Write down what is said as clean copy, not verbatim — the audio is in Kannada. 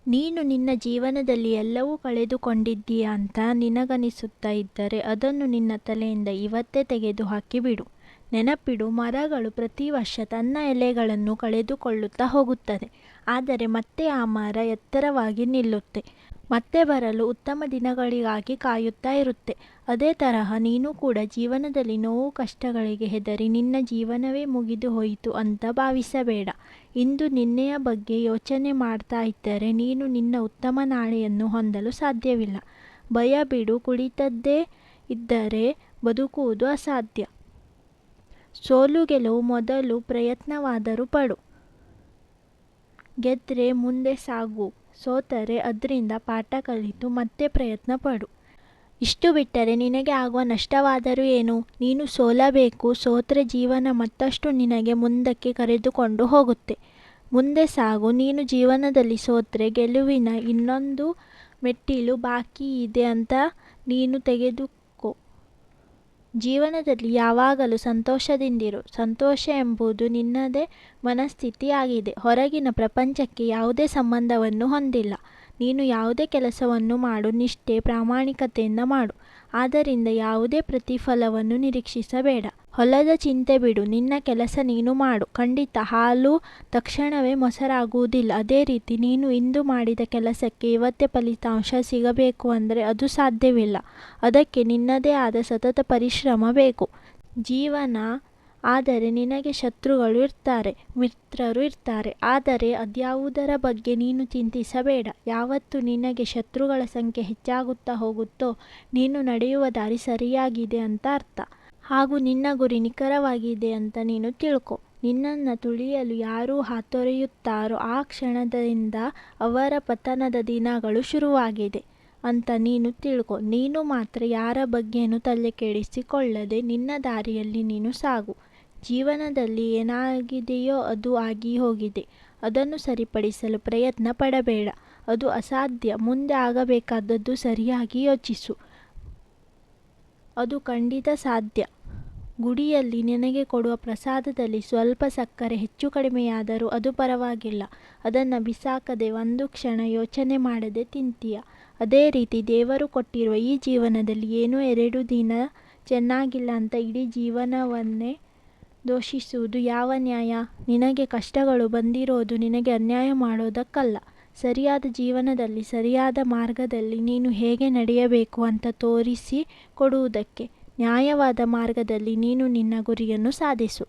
ನೀನು ನಿನ್ನ ಜೀವನದಲ್ಲಿ ಎಲ್ಲವೂ ಕಳೆದುಕೊಂಡಿದ್ದೀಯ ಅಂತ ನಿನಗನಿಸುತ್ತಾ ಇದ್ದರೆ ಅದನ್ನು ನಿನ್ನ ತಲೆಯಿಂದ ಇವತ್ತೇ ತೆಗೆದುಹಾಕಿ ಬಿಡು. ನೆನಪಿಡು, ಮರಗಳು ಪ್ರತಿ ವರ್ಷ ತನ್ನ ಎಲೆಗಳನ್ನು ಕಳೆದುಕೊಳ್ಳುತ್ತಾ ಹೋಗುತ್ತದೆ. ಆದರೆ ಮತ್ತೆ ಆ ಮರ ಎತ್ತರವಾಗಿ ನಿಲ್ಲುತ್ತೆ. ಮತ್ತೆ ಬರಲು ಉತ್ತಮ ದಿನಗಳಿಗಾಗಿ ಕಾಯುತ್ತಾ ಇರುತ್ತೆ. ಅದೇ ತರಹ ನೀನು ಕೂಡ ಜೀವನದಲ್ಲಿ ನೋವು ಕಷ್ಟಗಳಿಗೆ ಹೆದರಿ ನಿನ್ನ ಜೀವನವೇ ಮುಗಿದು ಹೋಯಿತು ಅಂತ ಭಾವಿಸಬೇಡ. ಇಂದು ನಿನ್ನೆಯ ಬಗ್ಗೆ ಯೋಚನೆ ಮಾಡ್ತಾ ಇದ್ದರೆ ನೀನು ನಿನ್ನ ಉತ್ತಮ ನಾಳೆಯನ್ನು ಹೊಂದಲು ಸಾಧ್ಯವಿಲ್ಲ. ಭಯ ಬಿಡು, ಕುಳಿತದ್ದೇ ಇದ್ದರೆ ಬದುಕುವುದು ಅಸಾಧ್ಯ. ಸೋಲು ಗೆಲುವು ಮೊದಲು ಪ್ರಯತ್ನವಾದರೂ ಪಡು. ಗೆದ್ರೆ ಮುಂದೆ ಸಾಗು, ಸೋತರೆ ಅದರಿಂದ ಪಾಠ ಕಲಿತು ಮತ್ತೆ ಪ್ರಯತ್ನ ಪಡು. ಇಷ್ಟು ಬಿಟ್ಟರೆ ನಿನಗೆ ಆಗುವ ನಷ್ಟವಾದರೂ ಏನು? ನೀನು ಸೋಲಬೇಕು. ಸೋತ್ರೆ ಜೀವನ ಮತ್ತಷ್ಟು ನಿನಗೆ ಮುಂದಕ್ಕೆ ಕರೆದುಕೊಂಡು ಹೋಗುತ್ತೆ. ಮುಂದೆ ಸಾಗು. ನೀನು ಜೀವನದಲ್ಲಿ ಸೋತ್ರೆ ಗೆಲುವಿನ ಇನ್ನೊಂದು ಮೆಟ್ಟಿಲು ಬಾಕಿ ಇದೆ ಅಂತ ನೀನು ತೆಗೆದುಕೋ. ಜೀವನದಲ್ಲಿ ಯಾವಾಗಲೂ ಸಂತೋಷದಿಂದಿರು. ಸಂತೋಷ ಎಂಬುದು ನಿನ್ನದೇ ಮನಸ್ಥಿತಿ ಆಗಿದೆ, ಹೊರಗಿನ ಪ್ರಪಂಚಕ್ಕೆ ಯಾವುದೇ ಸಂಬಂಧವನ್ನು ಹೊಂದಿಲ್ಲ. ನೀನು ಯಾವುದೇ ಕೆಲಸವನ್ನು ಮಾಡು, ನಿಷ್ಠೆ ಪ್ರಾಮಾಣಿಕತೆಯಿಂದ ಮಾಡು. ಆದ್ದರಿಂದ ಯಾವುದೇ ಪ್ರತಿಫಲವನ್ನು ನಿರೀಕ್ಷಿಸಬೇಡ. ಹೊಲದ ಚಿಂತೆ ಬಿಡು, ನಿನ್ನ ಕೆಲಸ ನೀನು ಮಾಡು. ಖಂಡಿತ ಹಾಲು ತಕ್ಷಣವೇ ಮೊಸರಾಗುವುದಿಲ್ಲ. ಅದೇ ರೀತಿ ನೀನು ಇಂದು ಮಾಡಿದ ಕೆಲಸಕ್ಕೆ ಇವತ್ತೇ ಫಲಿತಾಂಶ ಸಿಗಬೇಕು ಅಂದರೆ ಅದು ಸಾಧ್ಯವಿಲ್ಲ. ಅದಕ್ಕೆ ನಿನ್ನದೇ ಆದ ಸತತ ಪರಿಶ್ರಮ ಬೇಕು. ಜೀವನ ಆದರೆ ನಿನಗೆ ಶತ್ರುಗಳು ಇರ್ತಾರೆ, ಮಿತ್ರರು ಇರ್ತಾರೆ. ಆದರೆ ಅದ್ಯಾವುದರ ಬಗ್ಗೆ ನೀನು ಚಿಂತಿಸಬೇಡ. ಯಾವತ್ತು ನಿನಗೆ ಶತ್ರುಗಳ ಸಂಖ್ಯೆ ಹೆಚ್ಚಾಗುತ್ತಾ ಹೋಗುತ್ತೋ ನೀನು ನಡೆಯುವ ದಾರಿ ಸರಿಯಾಗಿದೆ ಅಂತ ಅರ್ಥ. ಹಾಗೂ ನಿನ್ನ ಗುರಿ ನಿಖರವಾಗಿದೆ ಅಂತ ನೀನು ತಿಳ್ಕೊ. ನಿನ್ನನ್ನು ತುಳಿಯಲು ಯಾರು ಹಾತೊರೆಯುತ್ತಾರೋ ಆ ಕ್ಷಣದಿಂದ ಅವರ ಪತನದ ದಿನಗಳು ಶುರುವಾಗಿದೆ ಅಂತ ನೀನು ತಿಳ್ಕೊ. ನೀನು ಮಾತ್ರ ಯಾರ ಬಗ್ಗೆನೂ ತಲೆ ಕೆಡಿಸಿಕೊಳ್ಳದೆ ನಿನ್ನ ದಾರಿಯಲ್ಲಿ ನೀನು ಸಾಗು. ಜೀವನದಲ್ಲಿ ಏನಾಗಿದೆಯೋ ಅದು ಆಗಿ ಹೋಗಿದೆ. ಅದನ್ನು ಸರಿಪಡಿಸಲು ಪ್ರಯತ್ನ ಪಡಬೇಡ, ಅದು ಅಸಾಧ್ಯ. ಮುಂದೆ ಆಗಬೇಕಾದದ್ದು ಸರಿಯಾಗಿ ಯೋಚಿಸು, ಅದು ಖಂಡಿತ ಸಾಧ್ಯ. ಗುಡಿಯಲ್ಲಿ ನಿನಗೆ ಕೊಡುವ ಪ್ರಸಾದದಲ್ಲಿ ಸ್ವಲ್ಪ ಸಕ್ಕರೆ ಹೆಚ್ಚು ಕಡಿಮೆಯಾದರೂ ಅದು ಪರವಾಗಿಲ್ಲ. ಅದನ್ನು ಬಿಸಾಕದೆ ಒಂದು ಕ್ಷಣ ಯೋಚನೆ ಮಾಡದೆ ತಿಂತೀಯ. ಅದೇ ರೀತಿ ದೇವರು ಕೊಟ್ಟಿರುವ ಈ ಜೀವನದಲ್ಲಿ ಏನೋ 2 ದಿನ ಚೆನ್ನಾಗಿಲ್ಲ ಅಂತ ಇಡೀ ಜೀವನವನ್ನೇ ದೂಷಿಸುವುದು ಯಾವ ನ್ಯಾಯ? ನಿನಗೆ ಕಷ್ಟಗಳು ಬಂದಿರೋದು ನಿನಗೆ ಅನ್ಯಾಯ ಮಾಡೋದಕ್ಕಲ್ಲ, ಸರಿಯಾದ ಜೀವನದಲ್ಲಿ ಸರಿಯಾದ ಮಾರ್ಗದಲ್ಲಿ ನೀನು ಹೇಗೆ ನಡೆಯಬೇಕು ಅಂತ ತೋರಿಸಿ ಕೊಡುವುದಕ್ಕೆ. ನ್ಯಾಯವಾದ ಮಾರ್ಗದಲ್ಲಿ ನೀನು ನಿನ್ನ ಗುರಿಯನ್ನು ಸಾಧಿಸು.